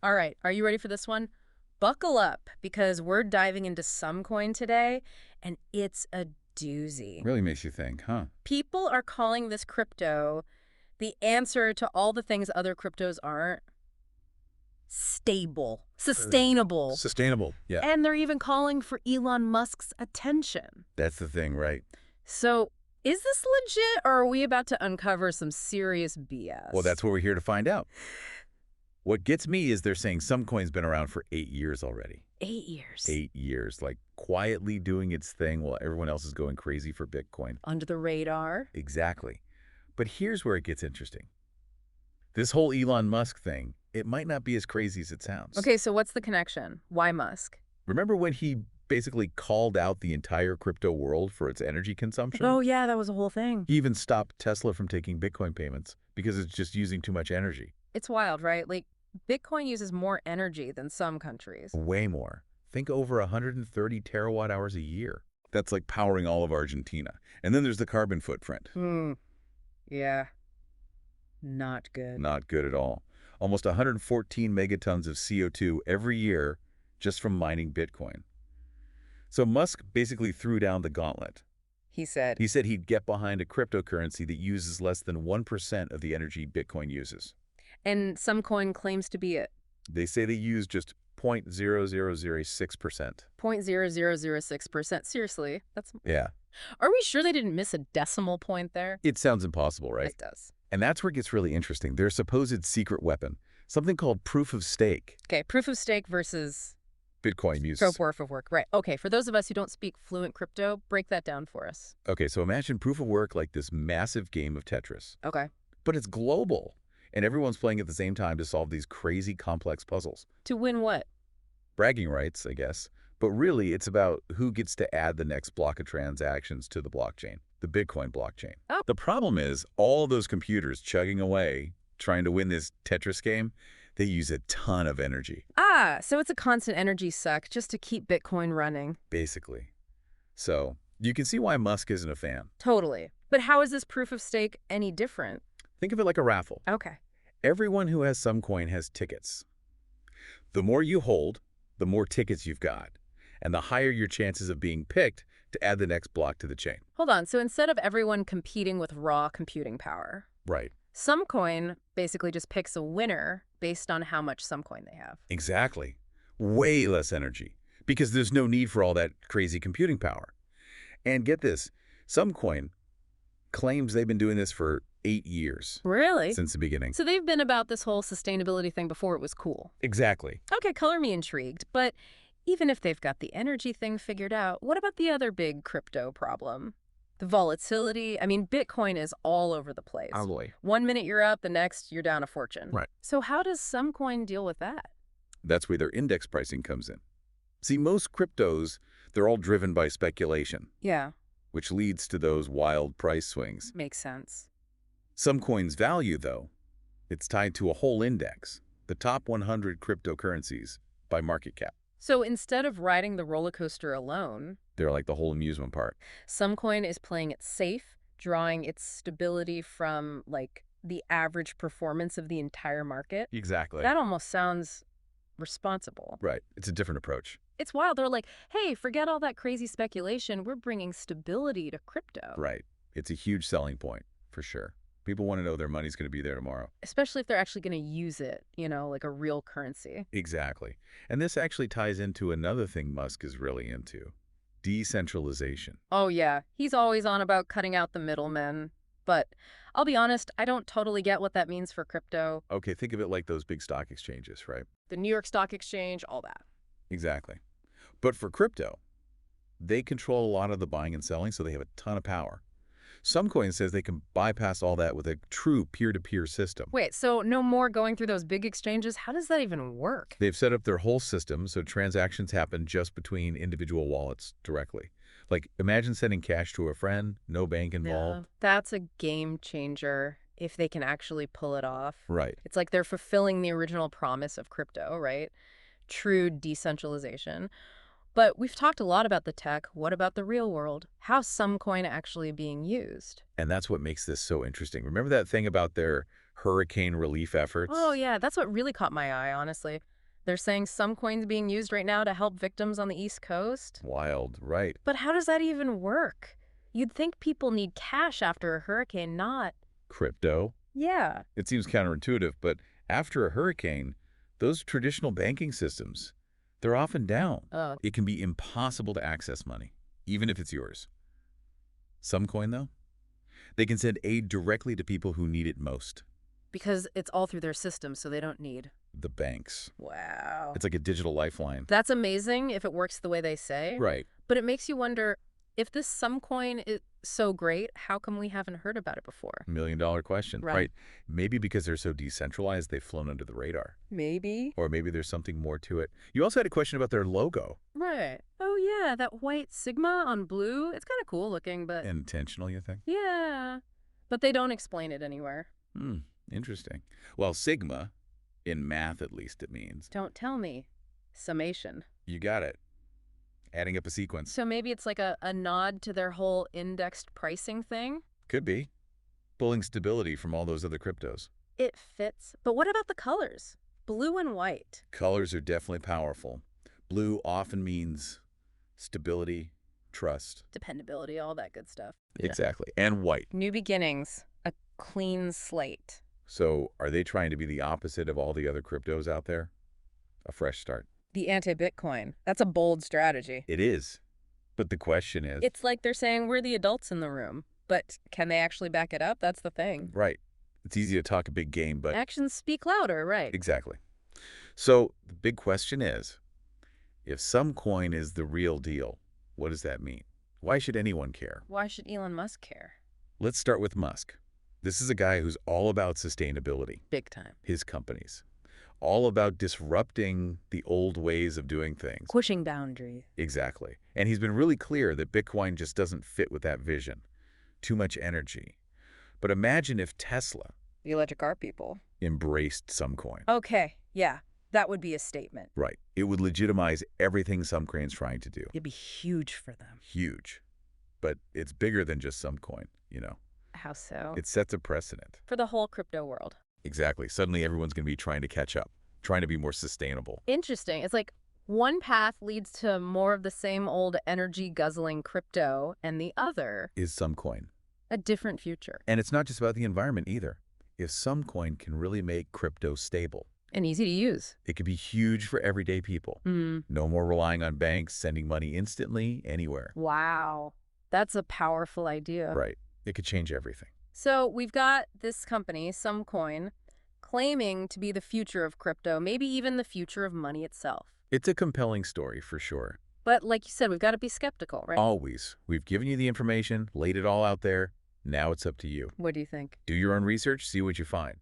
All right, are you ready for this one? Buckle up, because we're diving into Sumcoin today, and it's a doozy. Really makes you think, huh? People are calling this crypto the answer to all the things other cryptos aren't. Stable, sustainable, Sustainable. Yeah. and they're even calling for Elon Musk's attention. That's the thing, right? So, is this legit, or are we about to uncover some serious BS? Well, that's what we're here to find out. What gets me is they're saying some coin's been around for 8 years already. 8 years. 8 years, like quietly doing its thing while everyone else is going crazy for Bitcoin. Under the radar. Exactly. But here's where it gets interesting. This whole Elon Musk thing, it might not be as crazy as it sounds. Okay, so what's the connection? Why Musk? Remember when he basically called out the entire crypto world for its energy consumption? Oh, yeah, that was a whole thing. He even stopped Tesla from taking Bitcoin payments because it's just using too much energy. It's wild, right? Like, Bitcoin uses more energy than some countries. Way more. Think over 130 terawatt hours a year. That's like powering all of Argentina. And then there's the carbon footprint. Yeah. Not good. Not good at all. Almost 114 megatons of CO2 every year just from mining Bitcoin. So Musk basically threw down the gauntlet. He said. He said he'd get behind a cryptocurrency that uses less than 1% of the energy Bitcoin uses. And Sumcoin claims to be it. They say they use just 0.0006%. 0.0006%. Seriously, that's... Yeah. Are we sure they didn't miss a decimal point there? It sounds impossible, right? It does. And that's where it gets really interesting. Their supposed secret weapon, something called proof of stake. Okay, proof of stake versus Bitcoin uses. proof of work. Right. Okay, for those of us who don't speak fluent crypto, break that down for us. Okay, so imagine proof of work like this massive game of Tetris. Okay. But it's global, and everyone's playing at the same time to solve these crazy complex puzzles. To win what? Bragging rights, I guess. But really, it's about who gets to add the next block of transactions to the blockchain, the Bitcoin blockchain. Oh. The problem is, all those computers chugging away, trying to win this Tetris game, they use a ton of energy. Ah, so it's a constant energy suck just to keep Bitcoin running. Basically. So, you can see why Musk isn't a fan. Totally. But how is this proof of stake any different? Think of it like a raffle. Okay. Everyone who has some coin has tickets. The more you hold, the more tickets you've got, and the higher your chances of being picked to add the next block to the chain. Hold on. So instead of everyone competing with raw computing power, Right. Sumcoin basically just picks a winner based on how much Sumcoin they have. Exactly. Way less energy, because there's no need for all that crazy computing power. And get this, Sumcoin claims they've been doing this for 8 years. Really? Since the beginning. So they've been about this whole sustainability thing before it was cool. Exactly. Okay, color me intrigued. But even if they've got the energy thing figured out, what about the other big crypto problem? The volatility. I mean, Bitcoin is all over the place. Alloy. 1 minute you're up, the next you're down a fortune. Right. So how does Sumcoin deal with that? That's where their index pricing comes in. See, most cryptos, they're all driven by speculation, Yeah, which leads to those wild price swings. makes sense. Some coins' value, though, it's tied to a whole index, the top 100 cryptocurrencies by market cap. So instead of riding the roller coaster alone, They're like the whole amusement park. Sumcoin is playing it safe, drawing its stability from, like, the average performance of the entire market. Exactly. That almost sounds responsible. Right. It's a different approach. It's wild. They're like, hey, forget all that crazy speculation. We're bringing stability to crypto. Right. It's a huge selling point, for sure. People want to know their money's going to be there tomorrow. Especially if they're actually going to use it, like a real currency. Exactly. And this actually ties into another thing Musk is really into, decentralization. Oh, yeah. He's always on about cutting out the middlemen. But I'll be honest, I don't totally get what that means for crypto. Okay, think of it like those big stock exchanges, right? The New York Stock Exchange, all that. Exactly. But for crypto, they control a lot of the buying and selling, so they have a ton of power. Sumcoin says they can bypass all that with a true peer-to-peer system. Wait, so no more going through those big exchanges? How does that even work? They've set up their whole system so transactions happen just between individual wallets directly. Like, imagine sending cash to a friend, no bank involved. Yeah, that's a game changer if they can actually pull it off. Right. It's like they're fulfilling the original promise of crypto, right? True decentralization. But we've talked a lot about the tech. What about the real world? How's Sumcoin actually being used? And that's what makes this so interesting. Remember that thing about their hurricane relief efforts? Oh, yeah, that's what really caught my eye, honestly. They're saying some coins being used right now to help victims on the East Coast. Wild, right. But how does that even work? You'd think people need cash after a hurricane, not... Crypto? Yeah. It seems counterintuitive, but after a hurricane, those traditional banking systems, they're often down. Oh, It can be impossible to access money, even if it's yours. Some coin, though, they can send aid directly to people who need it most. because it's all through their system, so they don't need... The banks. Wow. It's like a digital lifeline. That's amazing if it works the way they say. Right. But it makes you wonder, if this Sumcoin is so great, how come we haven't heard about it before? $1 million question. Right. Maybe because they're so decentralized, they've flown under the radar. Maybe. Or maybe there's something more to it. You also had a question about their logo. Right. Oh, yeah, that white sigma on blue. It's kind of cool looking, but... Intentional, you think? Yeah. But they don't explain it anywhere. Interesting. Well, sigma, in math at least it means. Don't tell me. Summation. You got it. Adding up a sequence. So maybe it's like a nod to their whole indexed pricing thing? Could be. Pulling stability from all those other cryptos. It fits. But what about the colors? Blue and white. Colors are definitely powerful. Blue often means stability, trust. Dependability, all that good stuff. Exactly. And white. New beginnings. A clean slate. So are they trying to be the opposite of all the other cryptos out there? A fresh start. The anti-Bitcoin. That's a bold strategy. It is. But the question is... It's like they're saying we're the adults in the room. But can they actually back it up? That's the thing. Right. It's easy to talk a big game, but... Actions speak louder, right? Exactly. So the big question is, if some coin is the real deal, what does that mean? Why should anyone care? Why should Elon Musk care? Let's start with Musk. This is a guy who's all about sustainability, Big time. his companies. All about disrupting the old ways of doing things. Pushing boundaries. Exactly. And he's been really clear that Bitcoin just doesn't fit with that vision. Too much energy. But imagine if Tesla The electric car people. embraced some coin. Okay, yeah. That would be a statement. Right. It would legitimize everything Sumcoin's trying to do. It'd be huge for them. Huge. But it's bigger than just some coin, you know. How so? It sets a precedent. For the whole crypto world. Exactly. Suddenly everyone's going to be trying to catch up, trying to be more sustainable. Interesting. It's like one path leads to more of the same old energy-guzzling crypto, and the other, Is some coin. a different future. And it's not just about the environment either. If some coin can really make crypto stable, And easy to use. it could be huge for everyday people. No more relying on banks sending money instantly anywhere. Wow. That's a powerful idea. Right. It could change everything. So we've got this company, Sumcoin, claiming to be the future of crypto, maybe even the future of money itself. It's a compelling story for sure. But like you said, we've got to be skeptical, right? Always. We've given you the information, laid it all out there. Now it's up to you. What do you think? Do your own research, see what you find.